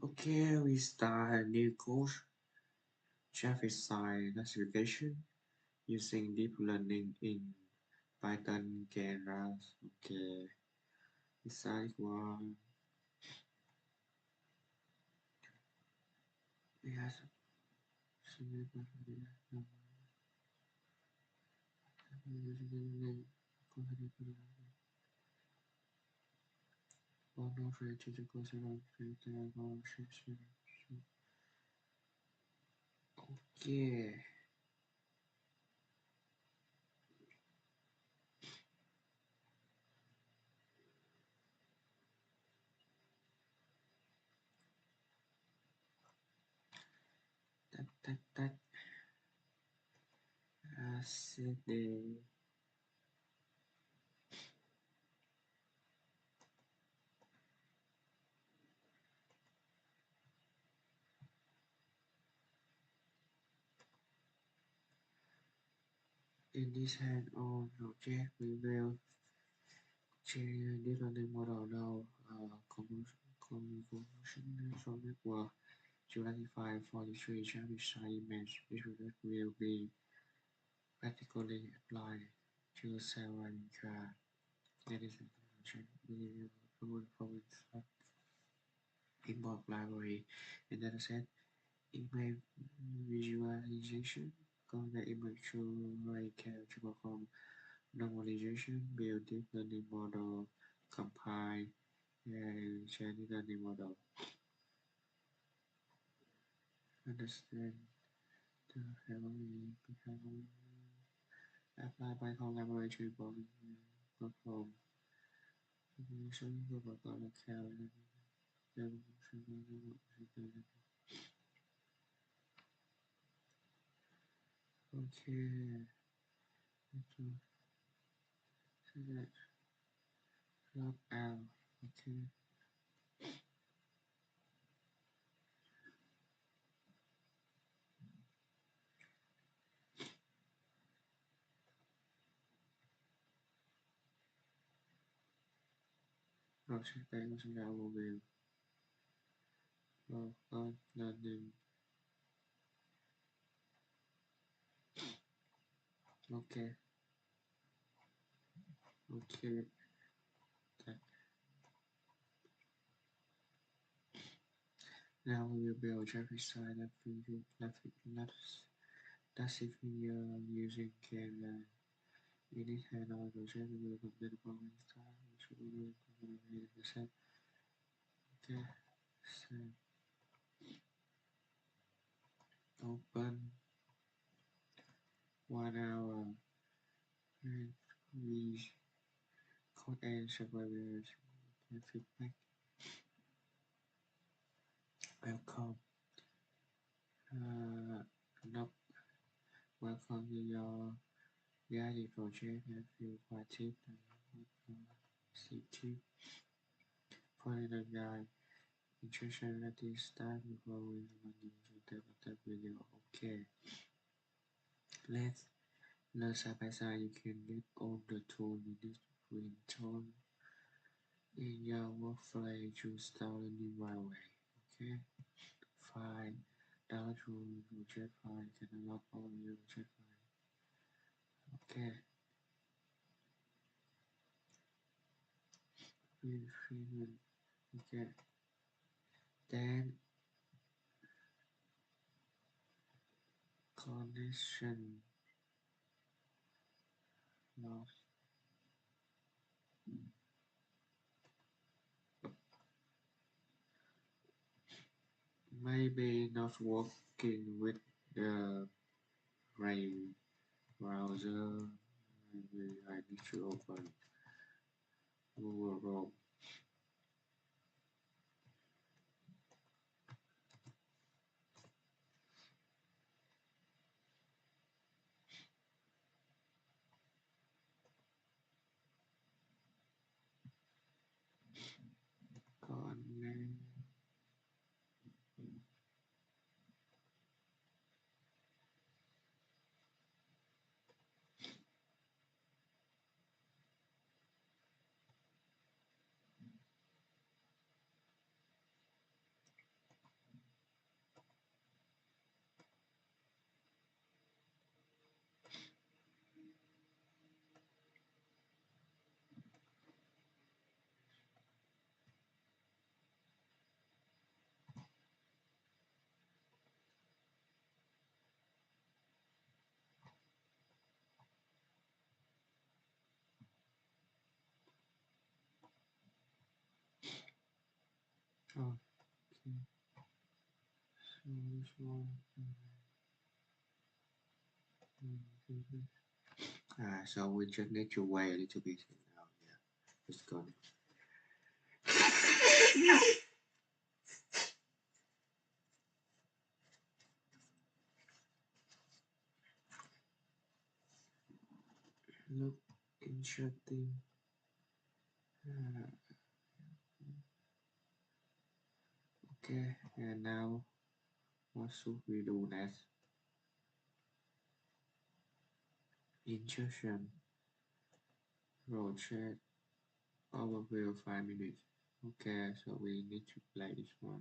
Okay, we start a new course, traffic sign classification using deep learning in Python, Keras. Okay, besides one, we have Okay, that acid. In this hand-on project, we will train deep learning model now convolutional network to classify 43 traffic sign image. This will be practically applied to self-driving car. That is the performance of import library and dataset image visualization. Convert image to recap to perform normalization, build deep learning model, compile, and train deep learning model. Understand the heavily apply by collaboration perform simulation protocol account and okay, so select log out. Okay, học sinh tay của sinh đạo một biểu log out learning. Okay, okay. Now we will build traffic sign that classifier using Keras. In this handout, the project will complete the following tasks, which will be the set. Okay, set open 1 hour and we code and survivors and feedback. Welcome. Not welcome to your guided project and feel quite tip and see tip for the guide. Instruction at this time before we continue to the video. Okay, let's learn side by side. You can get all the tools you need to install in your workflow to start learning right away. Okay, file, download to project file, can unlock all your project file. Okay, freedom. Okay, then connection loss. Maybe not working with the rain browser. Maybe I need to open Google Chrome. Connect. Okay. So this one. So we just need to wait a little bit. Now, yeah, it's gone. Look interesting. Okay, and now what should we do next? Insertion, rotate, overview 5 minutes. Okay, so we need to play this one.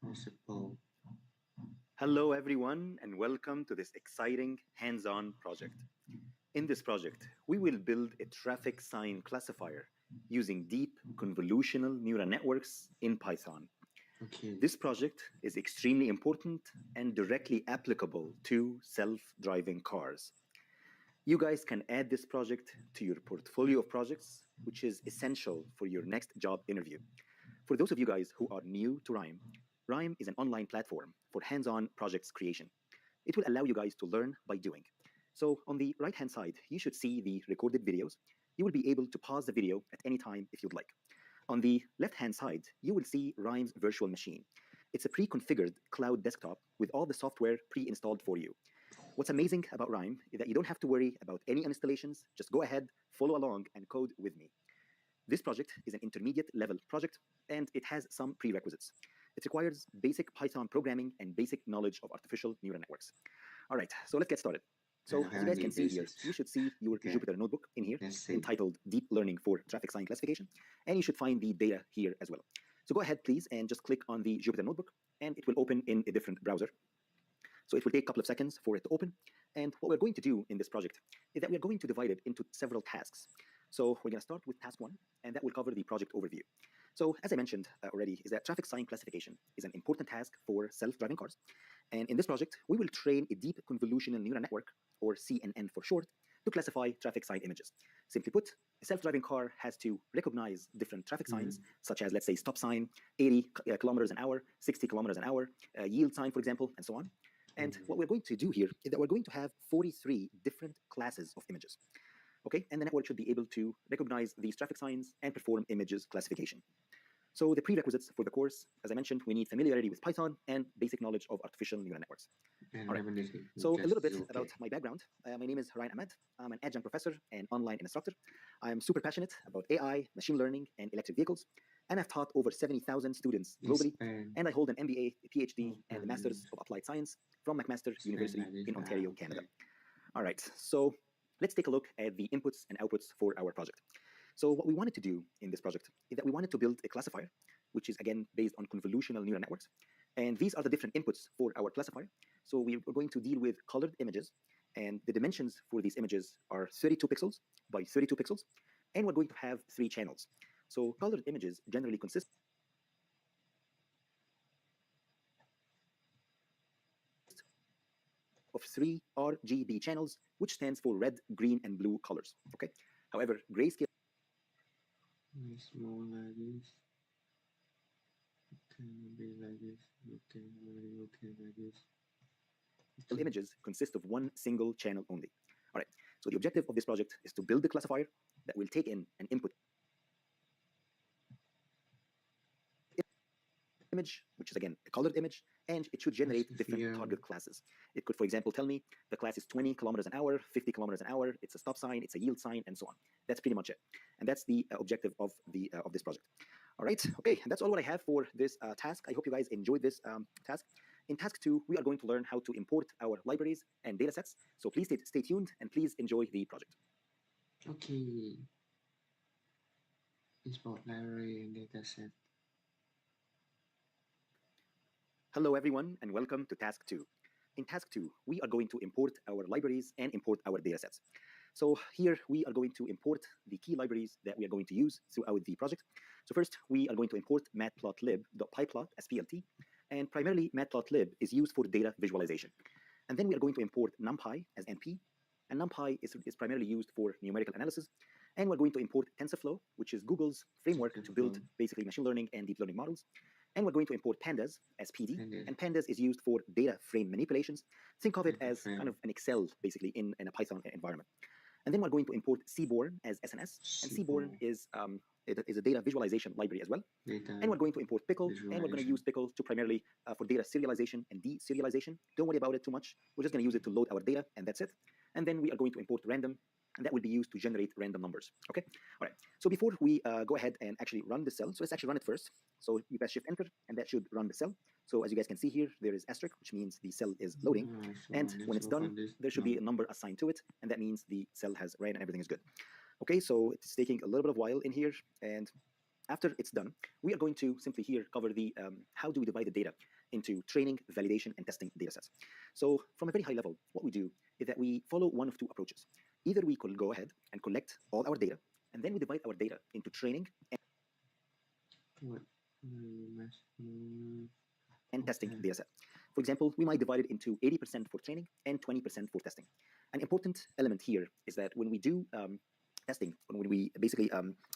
I suppose. Hello, everyone, and welcome to this exciting hands-on project. In this project, we will build a traffic sign classifier using deep convolutional neural networks in Python. Okay. This project is extremely important and directly applicable to self-driving cars. You guys can add this project to your portfolio of projects, which is essential for your next job interview. For those of you guys who are new to Rhyme, Rhyme is an online platform for hands-on projects creation. It will allow you guys to learn by doing. So on the right-hand side, you should see the recorded videos. You will be able to pause the video at any time if you'd like. On the left-hand side, you will see Rhyme's virtual machine. It's a pre-configured cloud desktop with all the software pre-installed for you. What's amazing about Rhyme is that you don't have to worry about any installations. Just go ahead, follow along, and code with me. This project is an intermediate level project, and it has some prerequisites. It requires basic Python programming and basic knowledge of artificial neural networks. All right, so let's get started. So as you guys can see here, you should see your Jupyter notebook in here entitled Deep Learning for Traffic Sign Classification, and you should find the data here as well. So go ahead, please, and just click on the Jupyter notebook, and it will open in a different browser. So it will take a couple of seconds for it to open. And what we're going to do in this project is that we're going to divide it into several tasks. So we're going to start with task 1, and that will cover the project overview. So as I mentioned already, is that traffic sign classification is an important task for self-driving cars. And in this project, we will train a deep convolutional neural network, or CNN for short, to classify traffic sign images. Simply put, a self-driving car has to recognize different traffic signs, such as, let's say, stop sign, 80 kilometers an hour, 60 kilometers an hour, yield sign, for example, and so on. And what we're going to do here is that we're going to have 43 different classes of images. Okay, and the network should be able to recognize these traffic signs and perform images classification. So the prerequisites for the course, as I mentioned, we need familiarity with Python and basic knowledge of artificial neural networks. All right. So a little bit about my background. My name is Ryan Ahmed. I'm an adjunct professor and online instructor. I'm super passionate about AI, machine learning, and electric vehicles. And I've taught over 70,000 students globally. And I hold an MBA, a PhD, and a Master's of Applied Science from McMaster University in Ontario, Canada. All right, so let's take a look at the inputs and outputs for our project. So what we wanted to do in this project is that we wanted to build a classifier, which is again based on convolutional neural networks. And these are the different inputs for our classifier. So we're going to deal with colored images, and the dimensions for these images are 32 pixels by 32 pixels. And we're going to have 3 channels. So colored images generally consist of 3 RGB channels, which stands for red, green, and blue colors. Okay. However, grayscale it's more like this. Okay, be like this. Okay, like this. Images consist of 1 single channel only. All right. So the objective of this project is to build the classifier that will take in an input image, which is again a colored image, and it should generate different target classes. It could, for example, tell me the class is 20 kilometers an hour, 50 kilometers an hour, it's a stop sign, it's a yield sign, and so on. That's pretty much it. And that's the objective of this project. All right, okay, and that's all what I have for this task. I hope you guys enjoyed this task. In task 2, we are going to learn how to import our libraries and datasets. So please stay tuned and please enjoy the project. Okay. Import library and dataset. Hello, everyone, and welcome to task 2. In task 2, we are going to import our libraries and import our datasets. So here we are going to import the key libraries that we are going to use throughout the project. So first, we are going to import matplotlib.pyplot as PLT, and primarily matplotlib is used for data visualization. And then we are going to import numpy as NP, and numpy is primarily used for numerical analysis. And we're going to import TensorFlow, which is Google's framework to build basically machine learning and deep learning models. And we're going to import pandas as PD. And pandas is used for data frame manipulations. Think of it as kind of an Excel, basically, in a Python environment. And then we're going to import Seaborn as SNS. And Seaborn is a data visualization library as well. And we're going to import Pickle, and we're going to use Pickle to primarily for data serialization and deserialization. Don't worry about it too much. We're just going to use it to load our data, and that's it. And then we are going to import random, and that will be used to generate random numbers. Okay. All right. So before we go ahead and actually run the cell, so let's actually run it first. So you press Shift Enter, and that should run the cell. So as you guys can see here, there is asterisk, which means the cell is loading. And when it's done, there should be a number assigned to it, and that means the cell has ran and everything is good. Okay, so it's taking a little bit of while in here, and after it's done, we are going to simply here cover the how do we divide the data into training, validation, and testing data sets. So from a very high level, what we do is that we follow one of two approaches. Either we could go ahead and collect all our data, and then we divide our data into training and testing data set. For example, we might divide it into 80% for training and 20% for testing. An important element here is that when we do testing, when we basically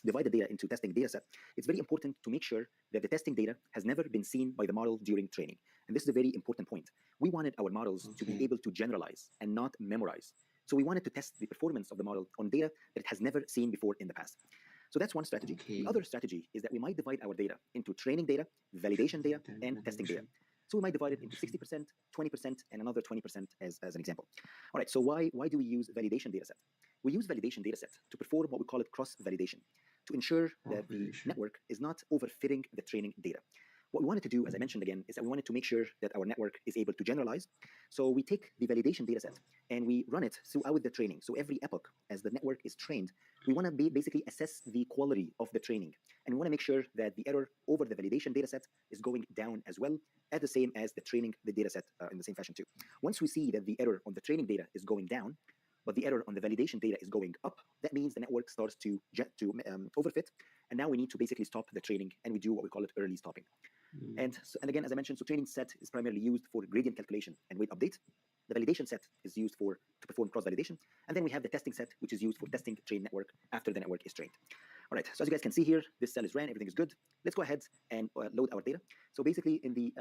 divide the data into testing data set, it's very important to make sure that the testing data has never been seen by the model during training. And this is a very important point. We wanted our models to be able to generalize and not memorize. So we wanted to test the performance of the model on data that it has never seen before in the past. So that's one strategy. The other strategy is that we might divide our data into training data, validation data, and testing data. So we might divide it into 60%, 20%, and another 20% as an example. All right, so why do we use validation data set? We use validation data set to perform what we call it cross-validation, to ensure that the network is not overfitting the training data. What we wanted to do, as I mentioned again, is that we wanted to make sure that our network is able to generalize. So we take the validation data set and we run it throughout the training. So every epoch, as the network is trained, we want to basically assess the quality of the training. And we want to make sure that the error over the validation data set is going down as well, at the same as the training the data set in the same fashion too. Once we see that the error on the training data is going down, but the error on the validation data is going up, that means the network starts to overfit. And now we need to basically stop the training, and we do what we call it early stopping. And again, as I mentioned, so training set is primarily used for gradient calculation and weight update. The validation set is used to perform cross-validation. And then we have the testing set, which is used for testing trained network after the network is trained. All right, so as you guys can see here, this cell is ran, everything is good. Let's go ahead and load our data. So basically in the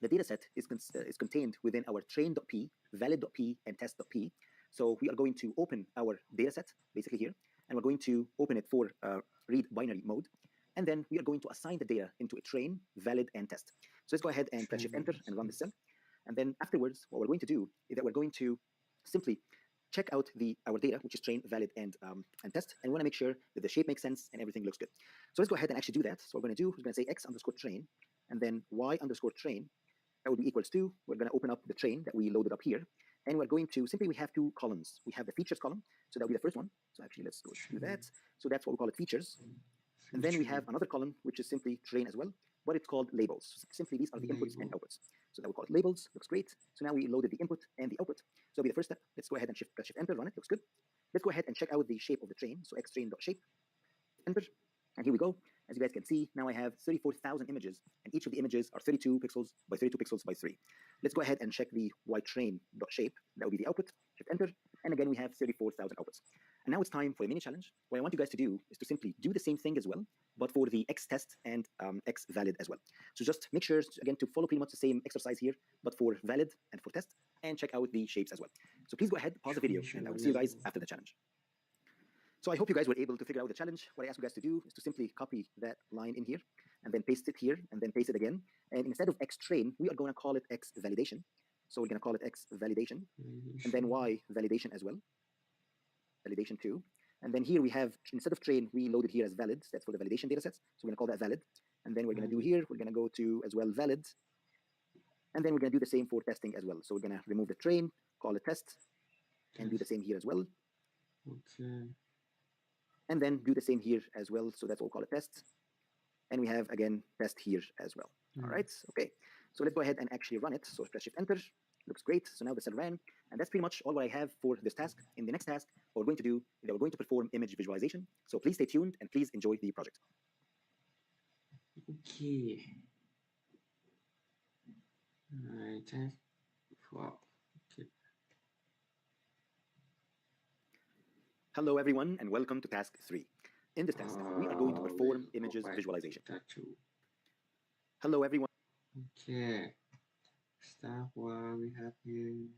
data set is contained within our train.p, valid.p, and test.p. So we are going to open our data set basically here, and we're going to open it for read binary mode. And then we are going to assign the data into a train, valid, and test. So let's go ahead and press Shift Enter and run the cell. And then afterwards, what we're going to do is that we're going to simply check out our data, which is train, valid, and test. And we want to make sure that the shape makes sense and everything looks good. So let's go ahead and actually do that. So what we're going to do is we're going to say x underscore train, and then y underscore train. That would be equals to, we're going to open up the train that we loaded up here. And we're going to, simply we have two columns. We have the features column, so that will be the first one. So actually, let's go do that. So that's what we call it, features. And then we have another column, which is simply train as well, but it's called labels. So simply, these are the inputs and outputs. So that we call it labels. Looks great. So now we loaded the input and the output. So that'll be the first step. Let's go ahead and press Shift Enter, run it. Looks good. Let's go ahead and check out the shape of the train. So xtrain.shape, Enter, and here we go. As you guys can see, now I have 34,000 images, and each of the images are 32 pixels by 32 pixels by 3. Let's go ahead and check the ytrain.shape. That will be the output. Shift Enter, and again we have 34,000 outputs. And now it's time for a mini challenge. What I want you guys to do is to simply do the same thing as well, but for the X test and X valid as well. So just make sure, again, to follow pretty much the same exercise here, but for valid and for test, and check out the shapes as well. So please go ahead, pause the video, and I will see you guys after the challenge. So I hope you guys were able to figure out the challenge. What I ask you guys to do is to simply copy that line in here, and then paste it here, and then paste it again. And instead of X train, we are going to call it X validation. So we're going to call it X validation, and then Y validation as well. Validation 2. And then here we have, instead of train, we loaded here as valid. That's for the validation data sets. So we're going to call that valid. And then we're going to do here, we're going to go to as well valid. And then we're going to do the same for testing as well. So we're going to remove the train, call it test, and do the same here as well. Okay. And then do the same here as well. So that's what we'll call it test. And we have, again, test here as well. All right. Okay. So let's go ahead and actually run it. So press Shift Enter. Looks great. So now the cell ran. And that's pretty much all what I have for this task. In the next task, what we're going to do is that we're going to perform image visualization. So please stay tuned and please enjoy the project. Okay. Alright, test. Wow. Okay. Hello everyone and welcome to task 3. In this task, we are going to perform images visualization. Hello everyone. Okay. Start one we have here.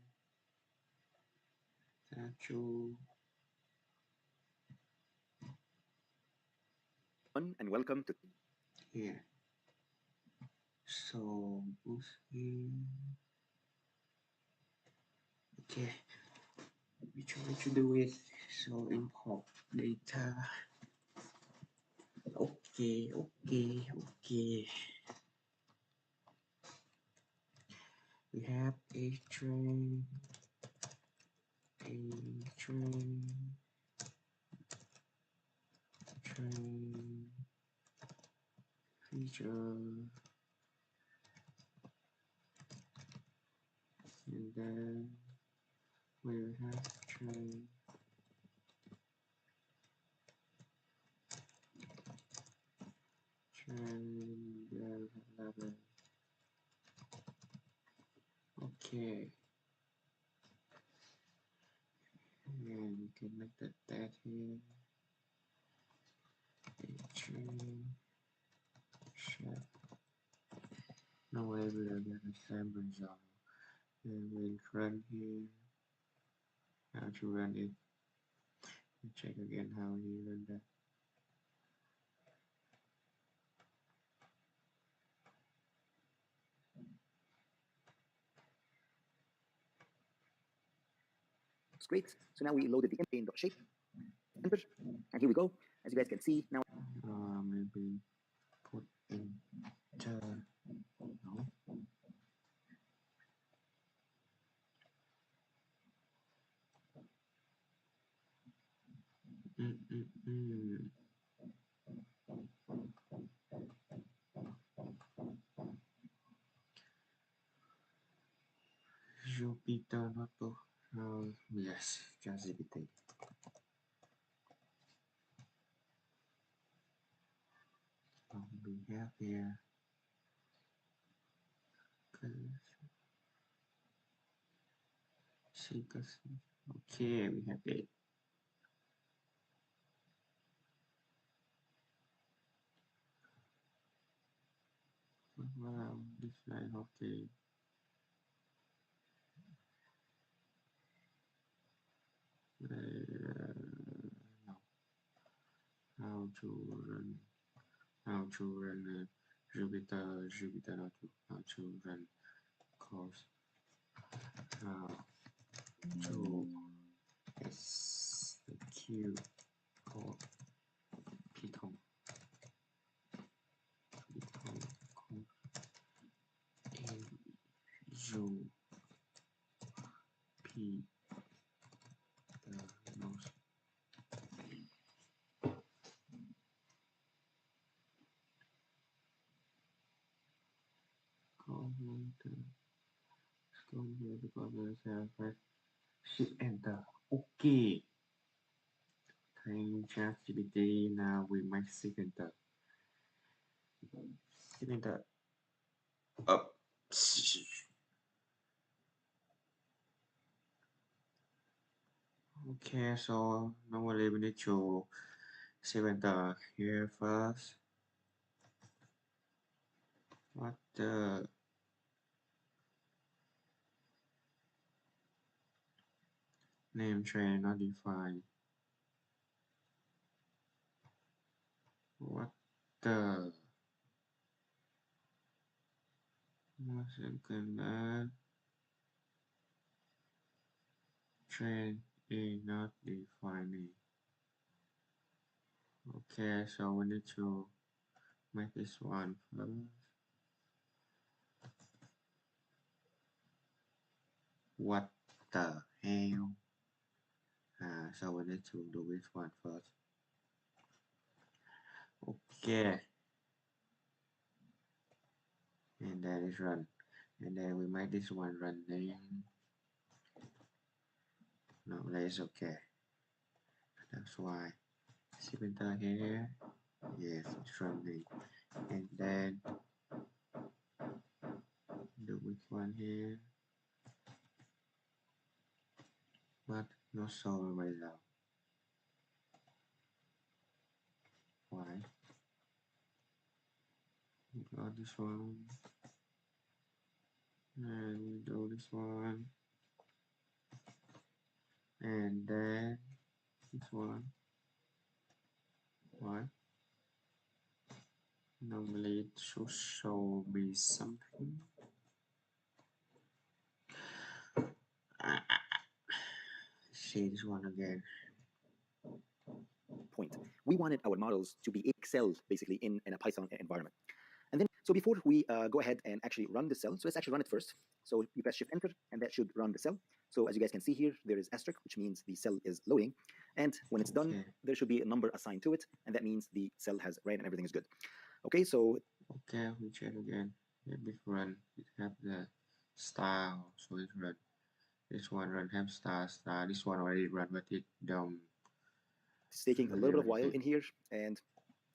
Statue. And welcome to Here. So okay. We try to do it. So import data. Okay. We have a train, feature, and then we have train. There we have level. Okay. And you can make that here. Train shape. No way we will get the same result. And we'll run here. How to run it. And check again how you run that. It's great. So now we loaded the in.shape. Enter. And here we go. As you guys can see now. Maybe put enter. No. Jupiter notebook. Yes, ChatGPT. We have here. Okay, we have it. Wow, this line, okay. No. How to run Jupyter notebook. How to run course. How to execute code. Python code in Jupyter notebook. Go here because there's a shift enter. Okay. Thank ChatGPT. Now we might shift enter. Shift enter. Up. Okay, so normally we need to shift enter here first. What the name train not defined? What the second train is not defining. Okay, so we need to make this one first. What the hell? So we need to do this one first. Okay. And then it's run. And then we make this one running. No, that is okay. That's why. Shift enter here. Yes, it's running. And then do which one here. But not so right now. this one, and we do this one, and then this one. Why? Normally it should show me something. See this one again. Point. We wanted our models to be excel basically in a Python environment. And then, so before we go ahead and actually run the cell, so let's actually run it first. So you press Shift Enter, and that should run the cell. So as you guys can see here, there is asterisk, which means the cell is loading. And when it's done, there should be a number assigned to it, and that means the cell has ran and everything is good. Okay, so okay, we check again. Let me run. It have the star, so it run. This one run have star. This one already run, but it it's taking a little bit of while in here, and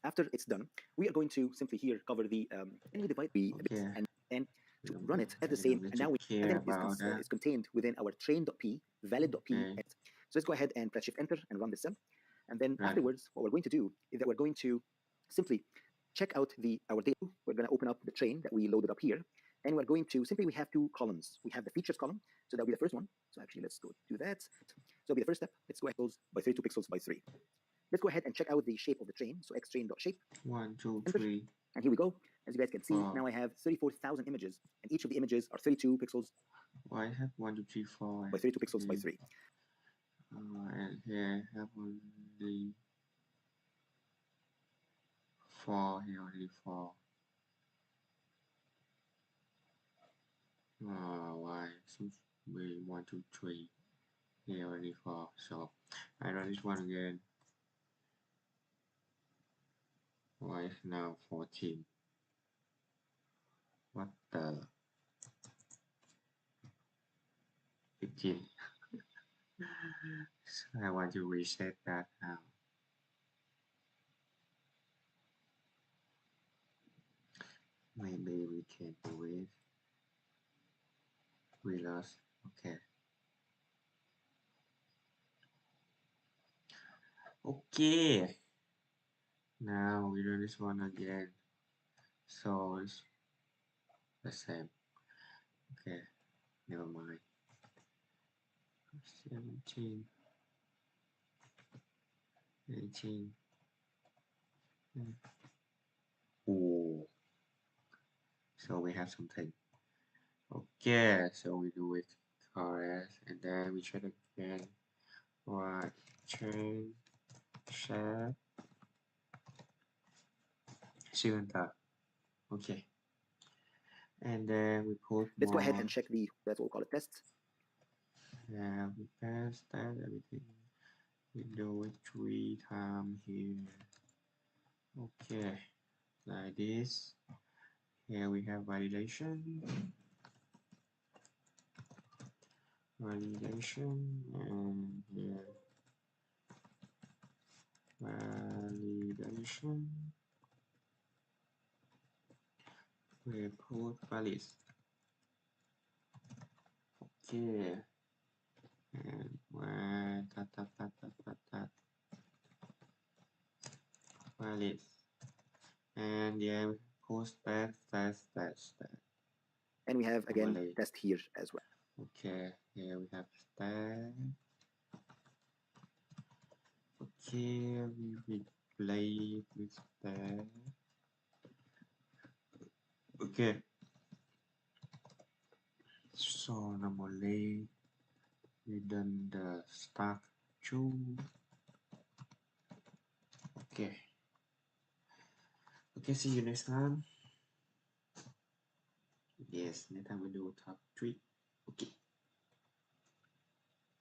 after it's done, we are going to simply here cover the any divide and to run it at the same, and now is contained within our train.p, valid.p. So let's go ahead and press Shift Enter and run this cell. And then afterwards, what we're going to do is that we're going to simply check out our data. We're going to open up the train that we loaded up here. And we're going to simply, we have two columns. We have the features column, so that'll be the first one. So actually, let's go do that. So it'll be the first step. Let's go ahead by 32 pixels by 3. Let's go ahead and check out the shape of the train. So xtrain.shape. 1, 2, 3. And here we go. As you guys can see, now I have 34,000 images, and each of the images are 32 pixels. I have 1, 2, 3, 4. By 32 pixels by 3. And here I have only 4. Here only 4. Why? Should be 1, 2, 3. Here only 4. So I run this one again. Why is now 14? What the? 15. So I want to reset that now. Maybe we can do it. We lost. Okay. Okay. Now we do this one again. So it's the same. Okay. Never mind. 17. 18. Oh. So we have something. Okay, so we do it correct, and then we check again. Right, change, share, enter. Okay, and then we put. Let's go ahead and check that's what we call it, test. Yeah, we pass that everything. We do it 3 times here. Okay, like this. Here we have validation. And here validation. We put valid. Okay. And where valid. And yeah, post that. And we have again test here as well. Okay, here we have that. Okay, we replace with that. Okay. So normally we done the start 2. Okay. Okay, see you next time. Yes, next time we do top 3. Okay.